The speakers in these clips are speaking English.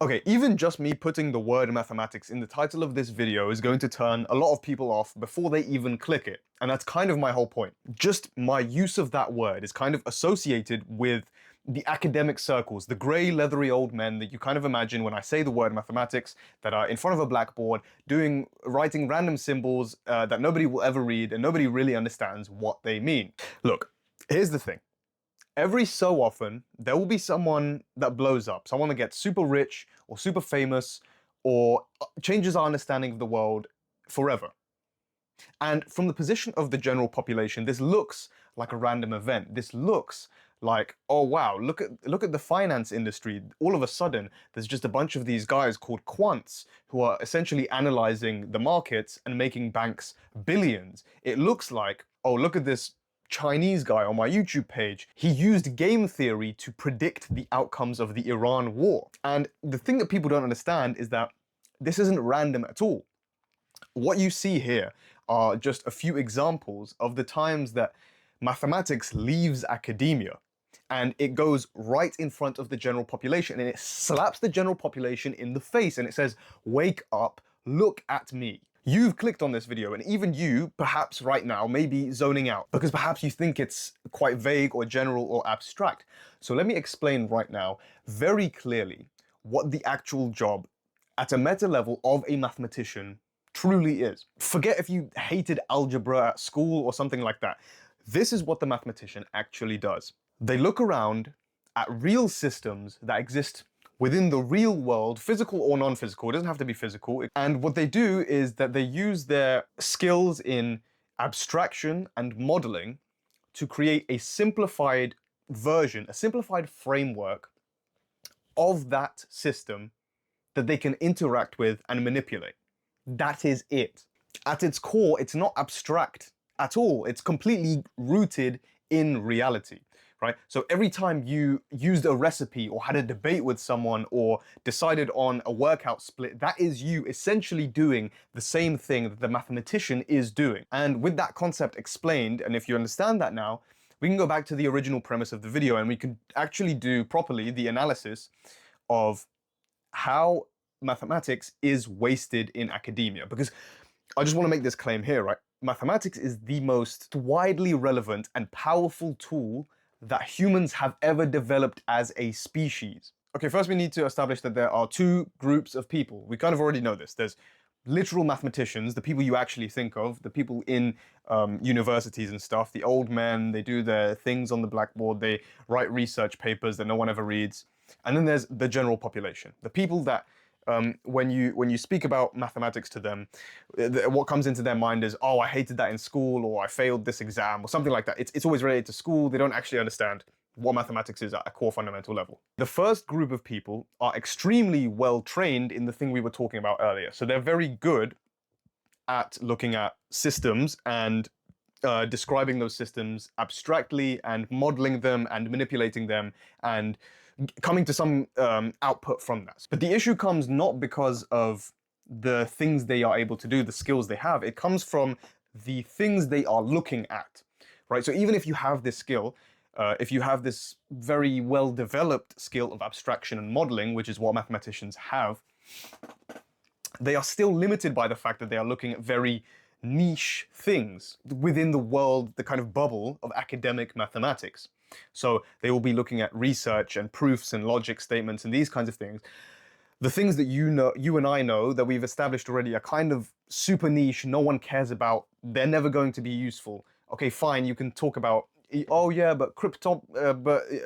Okay, even just me putting the word mathematics in the title of this video is going to turn a lot of people off before they even click it. And that's kind of my whole point. Just my use of that word is kind of associated with the academic circles, the grey, leathery old men that you kind of imagine when I say the word mathematics, that are in front of a blackboard writing random symbols that nobody will ever read and nobody really understands what they mean. Look, here's the thing. Every so often, there will be someone that blows up, someone that gets super rich or super famous or changes our understanding of the world forever. And from the position of the general population, this looks like a random event. This looks like, oh wow, look at the finance industry. All of a sudden, there's just a bunch of these guys called quants who are essentially analyzing the markets and making banks billions. It looks like, oh, look at this Chinese guy on my YouTube page. He used game theory to predict the outcomes of the Iran war. And the thing that people don't understand is that this isn't random at all. What you see here are just a few examples of the times that mathematics leaves academia and it goes right in front of the general population and it slaps the general population in the face and it says, wake up, look at me. You've clicked on this video and even you, perhaps right now, may be zoning out because perhaps you think it's quite vague or general or abstract. So let me explain right now very clearly what the actual job at a meta level of a mathematician truly is. Forget if you hated algebra at school or something like that. This is what the mathematician actually does. They look around at real systems that exist within the real world, physical or non-physical, it doesn't have to be physical. And what they do is that they use their skills in abstraction and modeling to create a simplified version, a simplified framework of that system that they can interact with and manipulate. That is it. At its core, it's not abstract at all. It's completely rooted in reality. Right? So every time you used a recipe or had a debate with someone or decided on a workout split, that is you essentially doing the same thing that the mathematician is doing. And with that concept explained, and if you understand that now, we can go back to the original premise of the video and we can actually do properly the analysis of how mathematics is wasted in academia. Because I just want to make this claim here, right? Mathematics is the most widely relevant and powerful tool that humans have ever developed as a species. Okay, first we need to establish that there are two groups of people. We kind of already know this. There's literal mathematicians, the people you actually think of, the people in universities and stuff, the old men, they do their things on the blackboard, they write research papers that no one ever reads. And then there's the general population, the people that when you speak about mathematics to them, what comes into their mind is, oh, I hated that in school, or I failed this exam, or something like that. It's always related to school. They don't actually understand what mathematics is at a core fundamental level. The first group of people are extremely well trained in the thing we were talking about earlier. So they're very good at looking at systems and describing those systems abstractly and modeling them and manipulating them and coming to some output from that. But the issue comes not because of the things they are able to do, the skills they have. It comes from the things they are looking at, right? So even if you have this skill, if you have this very well-developed skill of abstraction and modeling, which is what mathematicians have, they are still limited by the fact that they are looking at very niche things within the world, the kind of bubble of academic mathematics. So they will be looking at research and proofs and logic statements and these kinds of things. The things that you and I know that we've established already are kind of super niche, no one cares about, they're never going to be useful. Okay, fine, you can talk about, oh yeah, but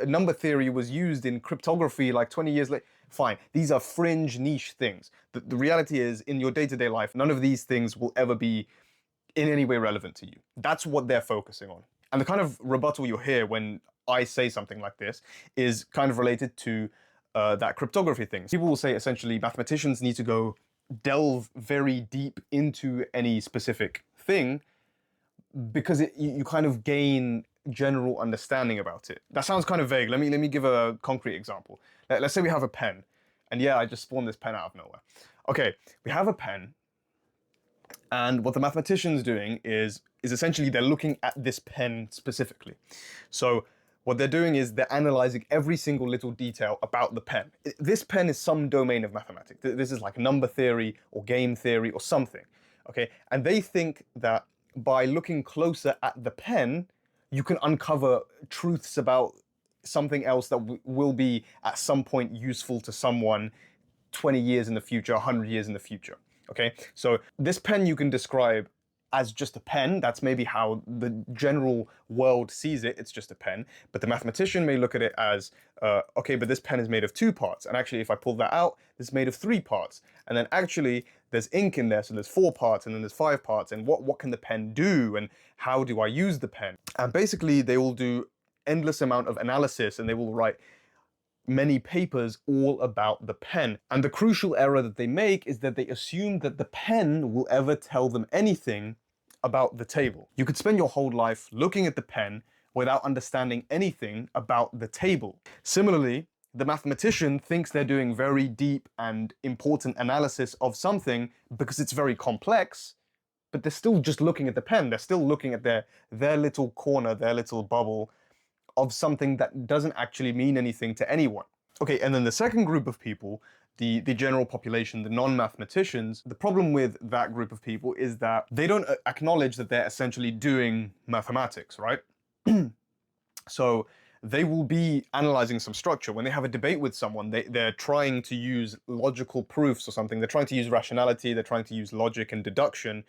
number theory was used in cryptography like 20 years later. Fine, these are fringe niche things. The reality is, in your day-to-day life, none of these things will ever be in any way relevant to you. That's what they're focusing on. And the kind of rebuttal you'll hear when I say something like this is kind of related to that cryptography thing. People will say essentially mathematicians need to go delve very deep into any specific thing because you kind of gain general understanding about it. That sounds kind of vague. Let me give a concrete example. Let's say we have a pen, and yeah, I just spawned this pen out of nowhere. Okay, we have a pen, and what the mathematician's doing is essentially they're looking at this pen specifically. So What they're doing is they're analyzing every single little detail about the pen. This pen is some domain of mathematics. This is like number theory or game theory or something, okay? And they think that by looking closer at the pen, you can uncover truths about something else that will be at some point useful to someone 20 years in the future, 100 years in the future, okay? So this pen you can describe as just a pen. That's maybe how the general world sees it. It's just a pen. But the mathematician may look at it as, okay, but this pen is made of 2 parts. And actually, if I pull that out, it's made of 3 parts. And then actually, there's ink in there, so there's 4 parts, and then there's 5 parts. And what can the pen do? And how do I use the pen? And basically, they will do endless amount of analysis, and they will write many papers all about the pen. And the crucial error that they make is that they assume that the pen will ever tell them anything about the table. You could spend your whole life looking at the pen without understanding anything about the table. Similarly, the mathematician thinks they're doing very deep and important analysis of something because it's very complex, but they're still just looking at the pen. They're still looking at their little corner, their little bubble of something that doesn't actually mean anything to anyone. Okay, and then the second group of people, the general population, the non-mathematicians, the problem with that group of people is that they don't acknowledge that they're essentially doing mathematics, right? So they will be analyzing some structure. When they have a debate with someone, they're trying to use logical proofs or something. They're trying to use rationality, they're trying to use logic and deduction,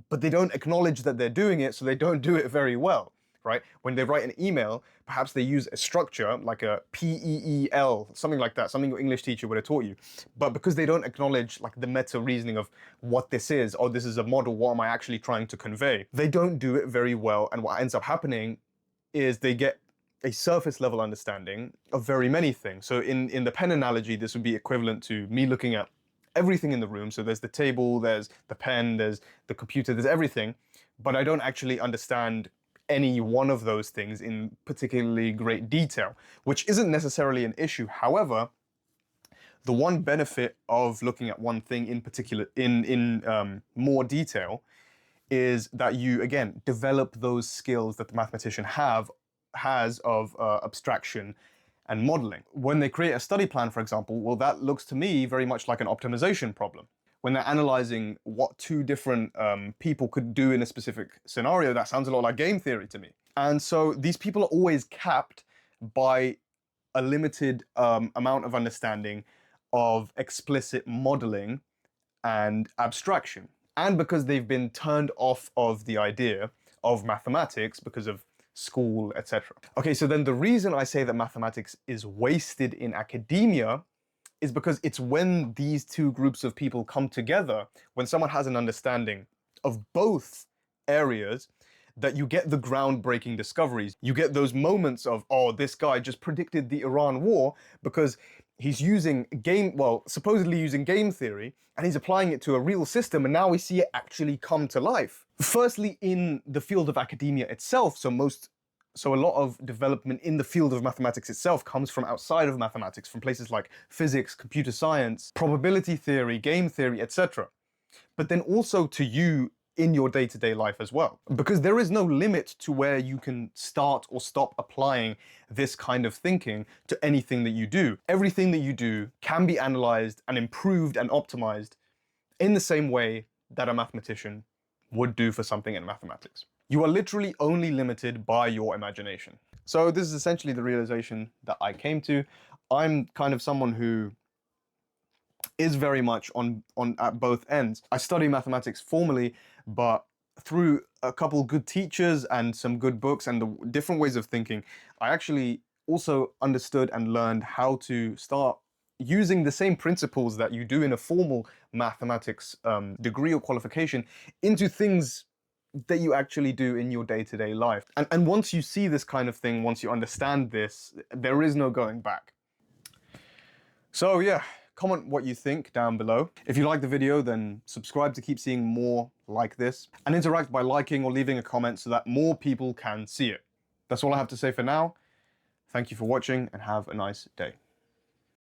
but they don't acknowledge that they're doing it, so they don't do it very well. Right? When they write an email, perhaps they use a structure like a PEEL, something like that, something your English teacher would have taught you. But because they don't acknowledge like the meta reasoning of what this is, oh, this is a model, what am I actually trying to convey? They don't do it very well. And what ends up happening is they get a surface level understanding of very many things. So in the pen analogy, this would be equivalent to me looking at everything in the room. So there's the table, there's the pen, there's the computer, there's everything, but I don't actually understand any one of those things in particularly great detail, which isn't necessarily an issue. However, the one benefit of looking at one thing in particular in more detail is that you, again, develop those skills that the mathematician has of abstraction and modeling. When they create a study plan, for example, well, that looks to me very much like an optimization problem. When they're analyzing what 2 different people could do in a specific scenario, that sounds a lot like game theory to me. And so these people are always capped by a limited amount of understanding of explicit modeling and abstraction. And because they've been turned off of the idea of mathematics because of school, etc. Okay, so then the reason I say that mathematics is wasted in academia is because it's when these 2 groups of people come together, when someone has an understanding of both areas, that you get the groundbreaking discoveries. You get those moments of, oh, this guy just predicted the Iran war because he's using supposedly using game theory, and he's applying it to a real system, and now we see it actually come to life. Firstly, in the field of academia itself, so a lot of development in the field of mathematics itself comes from outside of mathematics, from places like physics, computer science, probability theory, game theory, etc. But then also to you in your day-to-day life as well. Because there is no limit to where you can start or stop applying this kind of thinking to anything that you do. Everything that you do can be analyzed and improved and optimized in the same way that a mathematician would do for something in mathematics. You are literally only limited by your imagination. So this is essentially the realization that I came to. I'm kind of someone who is very much on at both ends. I study mathematics formally, but through a couple good teachers and some good books and the different ways of thinking, I actually also understood and learned how to start using the same principles that you do in a formal mathematics degree or qualification into things that you actually do in your day-to-day life. And once you see this kind of thing, once you understand this, there is no going back. So yeah, comment what you think down below. If you like the video, then subscribe to keep seeing more like this, and interact by liking or leaving a comment so that more people can see it. That's all I have to say for now. Thank you for watching and have a nice day.